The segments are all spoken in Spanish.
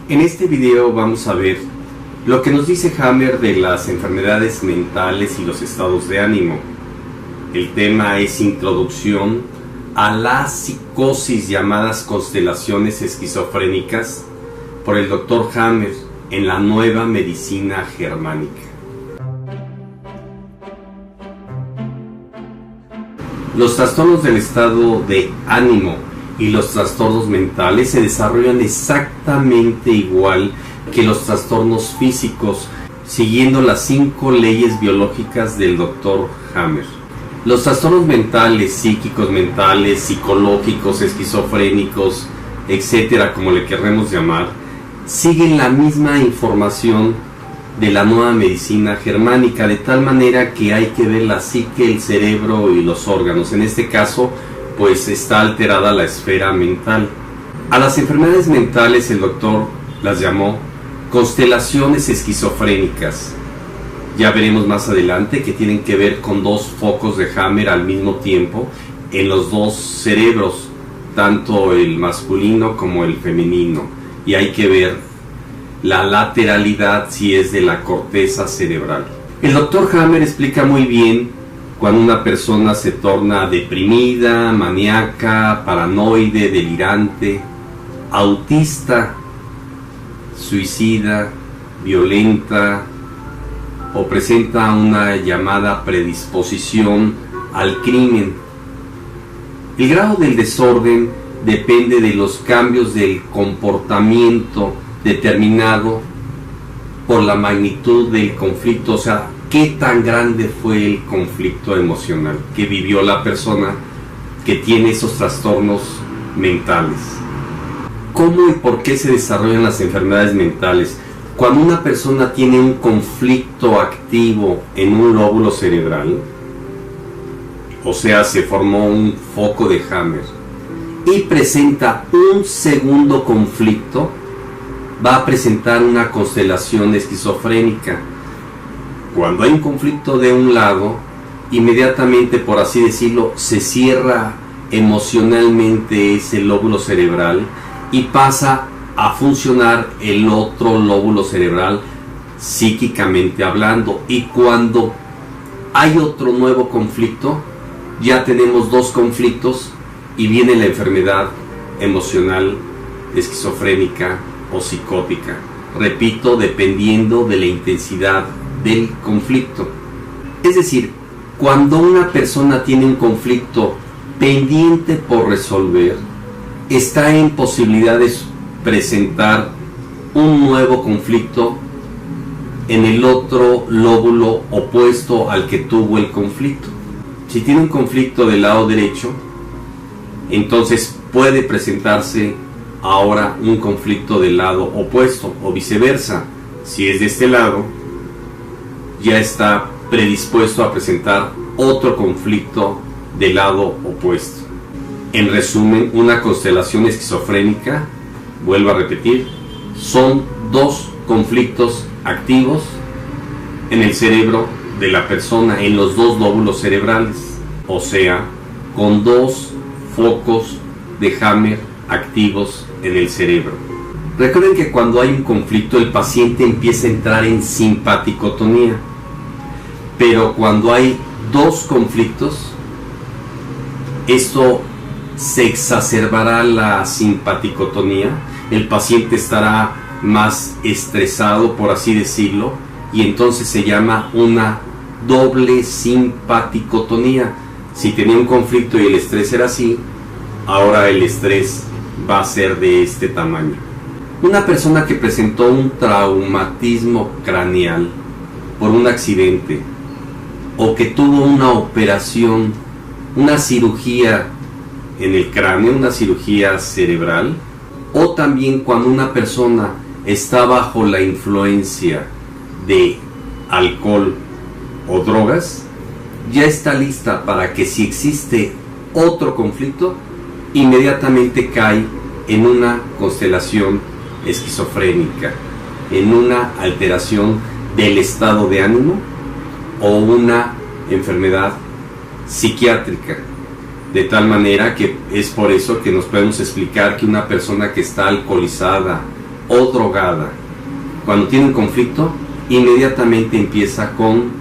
En este video vamos a ver lo que nos dice Hammer de las enfermedades mentales y los estados de ánimo. El tema es Introducción a la psicosis llamadas constelaciones esquizofrénicas por el Dr. Hammer en la Nueva Medicina Germánica. Los trastornos del estado de ánimo y los trastornos mentales se desarrollan exactamente igual que los trastornos físicos, siguiendo las 5 leyes biológicas del Dr. Hammer. Los trastornos mentales, psíquicos, mentales, psicológicos, esquizofrénicos, etcétera, como le querremos llamar, siguen la misma información de la Nueva Medicina Germánica, de tal manera que hay que ver la psique, el cerebro y los órganos. En este caso, pues está alterada la esfera mental. A las enfermedades mentales el doctor las llamó constelaciones esquizofrénicas. Ya veremos más adelante que tienen que ver con 2 focos de Hammer al mismo tiempo en los 2 cerebros, tanto el masculino como el femenino. Y hay que ver la lateralidad si es de la corteza cerebral. El doctor Hammer explica muy bien cuando una persona se torna deprimida, maníaca, paranoide, delirante, autista, suicida, violenta o presenta una llamada predisposición al crimen. El grado del desorden depende de los cambios del comportamiento determinado por la magnitud del conflicto, o sea, qué tan grande fue el conflicto emocional que vivió la persona que tiene esos trastornos mentales. ¿Cómo y por qué se desarrollan las enfermedades mentales? Cuando una persona tiene un conflicto activo en un lóbulo cerebral, o sea, se formó un foco de Hammer, y presenta un segundo conflicto, va a presentar una constelación esquizofrénica. Cuando hay un conflicto de un lado, inmediatamente, por así decirlo, se cierra emocionalmente ese lóbulo cerebral y pasa a funcionar el otro lóbulo cerebral psíquicamente hablando. Y cuando hay otro nuevo conflicto, ya tenemos 2 conflictos y viene la enfermedad emocional esquizofrénica o psicótica. Repito, dependiendo de la intensidad del conflicto. Es decir, cuando una persona tiene un conflicto pendiente por resolver, está en posibilidad de presentar un nuevo conflicto en el otro lóbulo opuesto al que tuvo el conflicto. Si tiene un conflicto del lado derecho, entonces puede presentarse ahora un conflicto del lado opuesto, o viceversa. Si es de este lado, ya está predispuesto a presentar otro conflicto del lado opuesto. En resumen, una constelación esquizofrénica, vuelvo a repetir, son 2 conflictos activos en el cerebro de la persona, en los 2 lóbulos cerebrales, o sea, con 2 focos de Hammer activos en el cerebro. Recuerden que cuando hay un conflicto el paciente empieza a entrar en simpaticotonía, pero cuando hay 2 conflictos, esto se exacerbará la simpaticotonía, el paciente estará más estresado, por así decirlo, y entonces se llama una doble simpaticotonía. Si tenía un conflicto y el estrés era así, ahora el estrés va a ser de este tamaño. Una persona que presentó un traumatismo craneal por un accidente, o que tuvo una operación, una cirugía en el cráneo, una cirugía cerebral, o también cuando una persona está bajo la influencia de alcohol o drogas, ya está lista para que, si existe otro conflicto, inmediatamente cae en una constelación esquizofrénica, en una alteración del estado de ánimo o una enfermedad psiquiátrica. De tal manera que es por eso que nos podemos explicar que una persona que está alcoholizada o drogada. Cuando tiene un conflicto, inmediatamente empieza con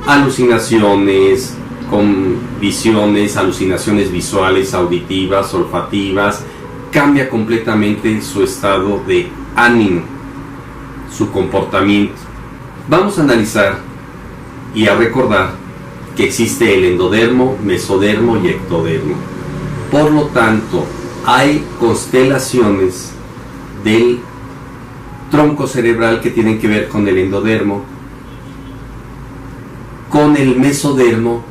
alucinaciones, con visiones, alucinaciones visuales, auditivas, olfativas. Cambia completamente su estado de ánimo, su comportamiento. Vamos a analizar y a recordar que existe el endodermo, mesodermo y ectodermo. Por lo tanto, hay constelaciones del tronco cerebral que tienen que ver con el endodermo, con el mesodermo,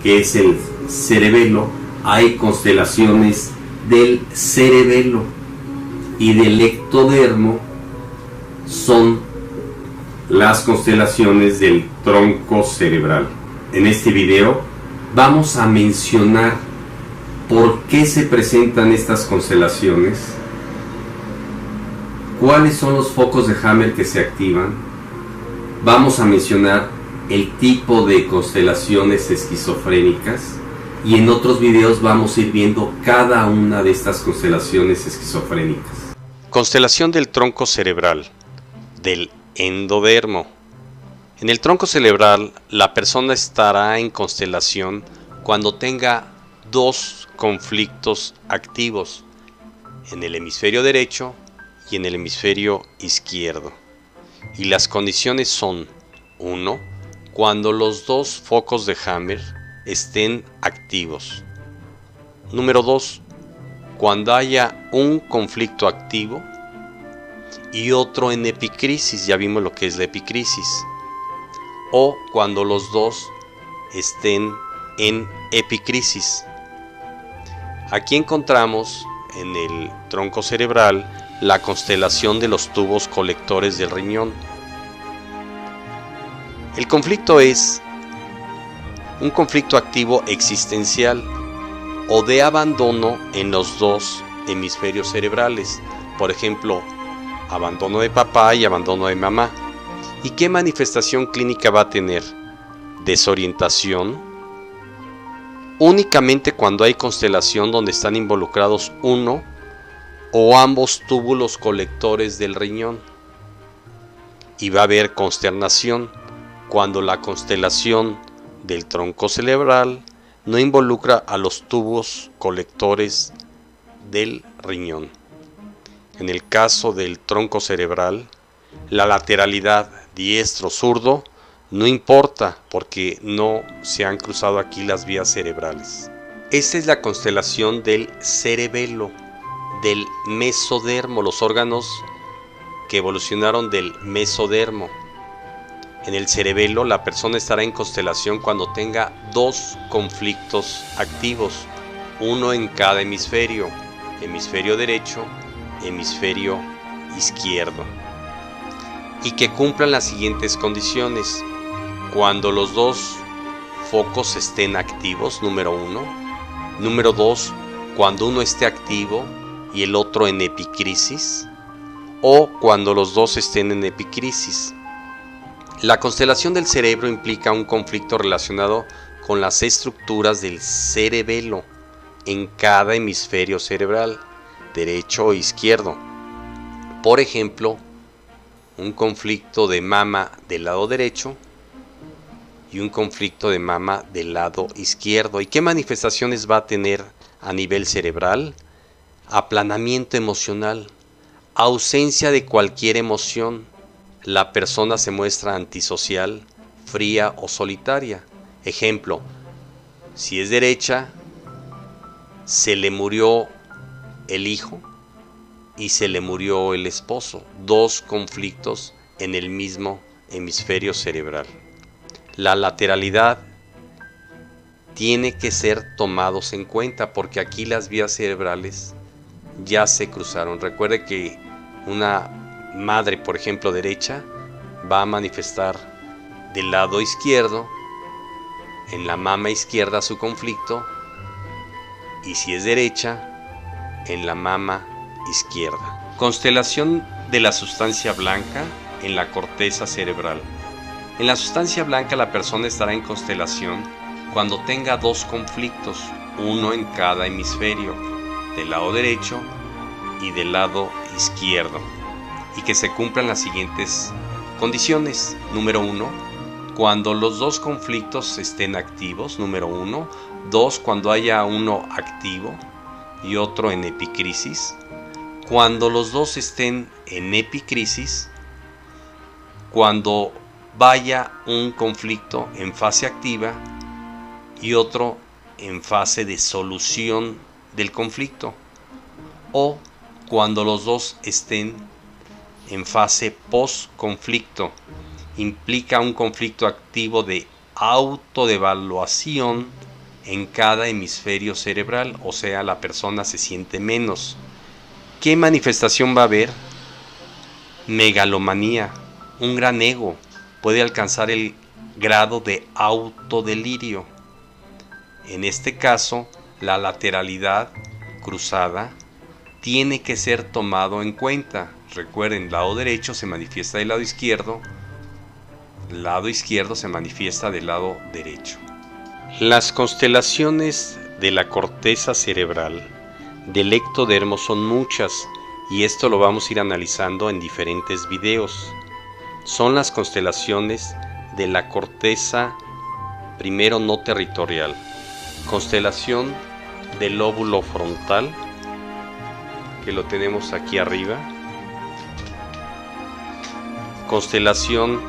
que es el cerebelo. Hay constelaciones del cerebelo, y del ectodermo son las constelaciones del tronco cerebral. En este video vamos a mencionar por qué se presentan estas constelaciones, cuáles son los focos de Hammer que se activan. Vamos a mencionar el tipo de constelaciones esquizofrénicas, y en otros videos vamos a ir viendo cada una de estas constelaciones esquizofrénicas. Constelación del tronco cerebral, del endodermo. En el tronco cerebral, la persona estará en constelación cuando tenga dos conflictos activos, en el hemisferio derecho y en el hemisferio izquierdo. Y las condiciones son: 1. Cuando los dos focos de Hammer estén activos. Número 2. Cuando haya un conflicto activo y otro en epicrisis. Ya vimos lo que es la epicrisis. O cuando los dos estén en epicrisis. Aquí encontramos en el tronco cerebral la constelación de los tubos colectores del riñón. El conflicto es un conflicto activo existencial o de abandono en los dos hemisferios cerebrales. Por ejemplo, abandono de papá y abandono de mamá. ¿Y qué manifestación clínica va a tener? Desorientación. Únicamente cuando hay constelación donde están involucrados uno o ambos túbulos colectores del riñón. Y va a haber consternación cuando la constelación del tronco cerebral no involucra a los tubos colectores del riñón. En el caso del tronco cerebral, la lateralidad diestro-zurdo no importa porque no se han cruzado aquí las vías cerebrales. Esta es la constelación del cerebelo, del mesodermo, los órganos que evolucionaron del mesodermo. En el cerebelo, la persona estará en constelación cuando tenga dos conflictos activos, uno en cada hemisferio, hemisferio derecho, hemisferio izquierdo, y que cumplan las siguientes condiciones. Cuando los dos focos estén activos, número 1. Número 2, cuando uno esté activo y el otro en epicrisis, o cuando los dos estén en epicrisis. La constelación del cerebro implica un conflicto relacionado con las estructuras del cerebelo en cada hemisferio cerebral, derecho o izquierdo. Por ejemplo, un conflicto de mama del lado derecho y un conflicto de mama del lado izquierdo. ¿Y qué manifestaciones va a tener a nivel cerebral? Aplanamiento emocional, ausencia de cualquier emoción. La persona se muestra antisocial, fría o solitaria. Ejemplo, si es derecha, se le murió el hijo y se le murió el esposo. Dos conflictos en el mismo hemisferio cerebral. La lateralidad tiene que ser tomados en cuenta porque aquí las vías cerebrales ya se cruzaron. Recuerde que una madre, por ejemplo, derecha, va a manifestar del lado izquierdo, en la mama izquierda, su conflicto, y si es derecha, en la mama izquierda. Constelación de la sustancia blanca en la corteza cerebral. En la sustancia blanca la persona estará en constelación cuando tenga dos conflictos, uno en cada hemisferio, del lado derecho y del lado izquierdo y que se cumplan las siguientes condiciones. Número 1, cuando los dos conflictos estén activos. Número 1. 2, cuando haya uno activo y otro en epicrisis. Cuando los dos estén en epicrisis, cuando vaya un conflicto en fase activa y otro en fase de solución del conflicto, o cuando los dos estén en fase post-conflicto. Implica un conflicto activo de autodevaluación en cada hemisferio cerebral, o sea, la persona se siente menos. ¿Qué manifestación va a haber? Megalomanía, un gran ego, puede alcanzar el grado de autodelirio. En este caso, la lateralidad cruzada tiene que ser tomado en cuenta. Recuerden, lado derecho se manifiesta del lado izquierdo se manifiesta del lado derecho. Las constelaciones de la corteza cerebral del ectodermo son muchas, y esto lo vamos a ir analizando en diferentes videos. Son las constelaciones de la corteza, primero no territorial, constelación del lóbulo frontal, que lo tenemos aquí arriba, constelación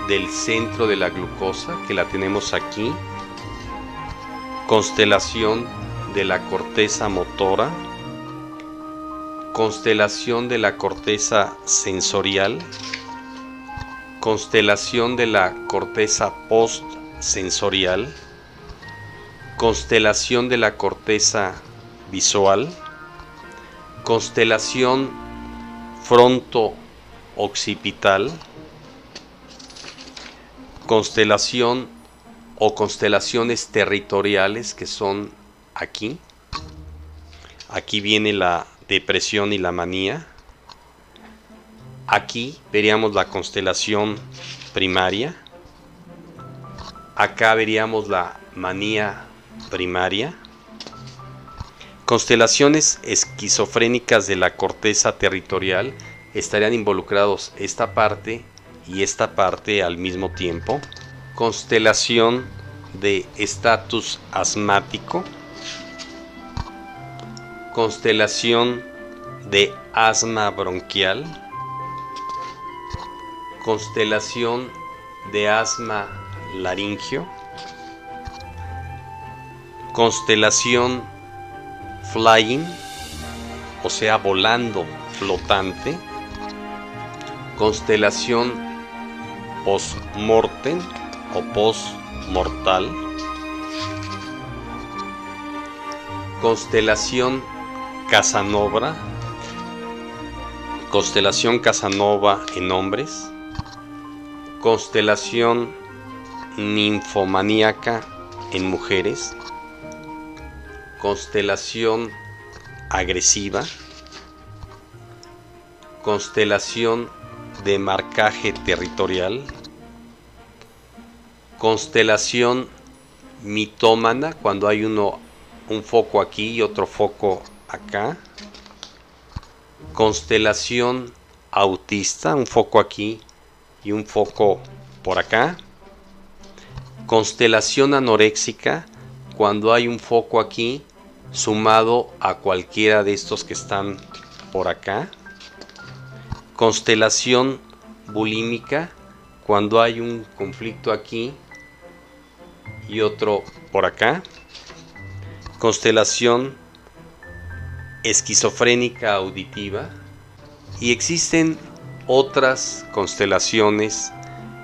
del centro de la glucosa, que la tenemos aquí, constelación de la corteza motora, constelación de la corteza sensorial, constelación de la corteza postsensorial, constelación de la corteza visual, constelación fronto-occipital, constelación o constelaciones territoriales, que son aquí. Aquí viene la depresión y la manía. Aquí veríamos la constelación primaria. Acá veríamos la manía primaria. Constelaciones esquizofrénicas de la corteza territorial, estarían involucrados esta parte y esta parte al mismo tiempo. Constelación de estatus asmático, constelación de asma bronquial, constelación de asma laringio, constelación flying, o sea, volando, flotante, constelación post-mortem o post-mortal, constelación Casanova, constelación Casanova en hombres, constelación ninfomaníaca en mujeres, constelación agresiva, constelación de marcaje territorial, constelación mitómana, cuando hay un foco aquí y otro foco acá, constelación autista, un foco aquí y un foco por acá, constelación anoréxica, cuando hay un foco aquí sumado a cualquiera de estos que están por acá, constelación bulímica, cuando hay un conflicto aquí y otro por acá, constelación esquizofrénica auditiva, y existen otras constelaciones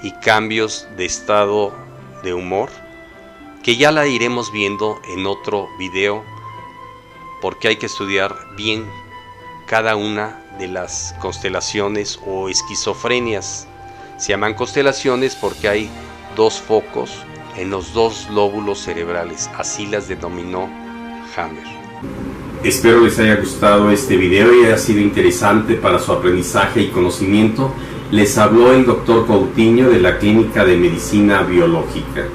y cambios de estado de humor que ya la iremos viendo en otro video, porque hay que estudiar bien cada una de las constelaciones o esquizofrenias. Se llaman constelaciones porque hay dos focos en los dos lóbulos cerebrales, así las denominó Hammer. Espero les haya gustado este video y haya sido interesante para su aprendizaje y conocimiento. Les habló el Dr. Coutinho de la Clínica de Medicina Biológica.